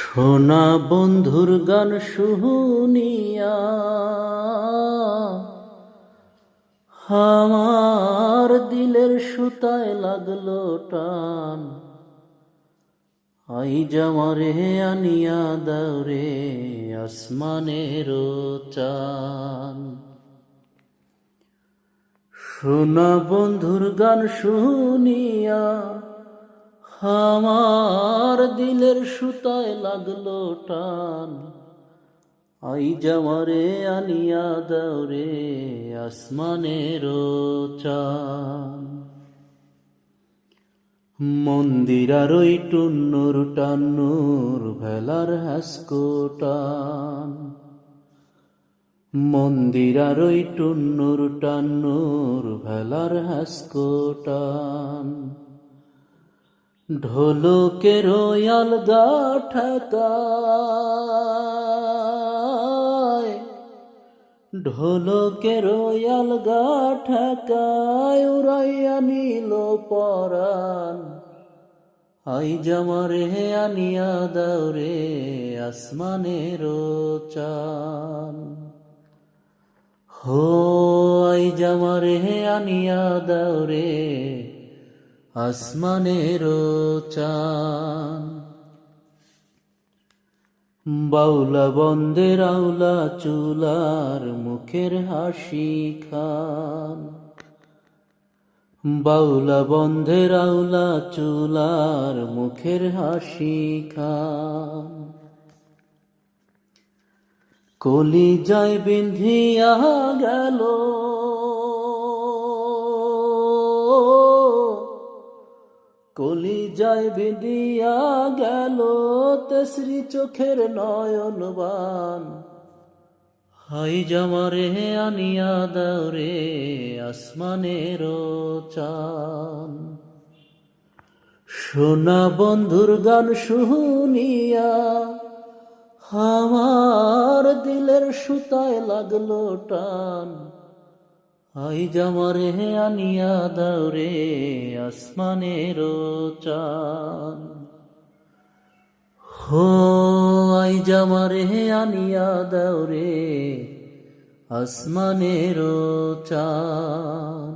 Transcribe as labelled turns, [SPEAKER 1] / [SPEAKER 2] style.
[SPEAKER 1] সোনা বন্ধুর গান শুনিয়া আমার দিলের সুতায় লাগলো টান। আইজ আমারে আনিয়া দাওরে আসমানের চান। সোনা বন্ধুর গান শুনিয়া আমার দিলের সুতায় লাগলো টান। আইজ আমারে আনিয়া দাওরে আসমানের চান। মন্দিরার ওই টুন্নুর টান্নুর ভেলার হাসকো টান। মন্দিরার ওই টুন্নুর টান্নুর ভেলার হাসকো টান। ঢোলকের আলগা ঠেকায়, ঢোলকের আলগা ঠেকায় উড়াইয়া নিল পরাণ। আইজ আমারে আনিয়া দাওরে আসমানের চান। হো আইজ আমারে আনিয়া দাওরে আসমানের চান। বাউলা বন্দের আউলা চুলার মুখের হাসি খান। বাউলা বন্ধের আউলা চুলার মুখের হাসি খান। কলি যায় বিন্ধিয়া গেল, কলি যায় বিঁধিয়া গেল তেসরি চোখের নয়নবান। আইজ আমারে আনিয়া দাওরে আসমানের চান। সোনা বন্ধুর গান শুনিয়া আমার দিলের সুতায় লাগলো টান। আইজ আমারে আনিয়া দাওরে আসমানের চান। হো আইজ আমারে আনিয়া দাওরে আসমানের চান।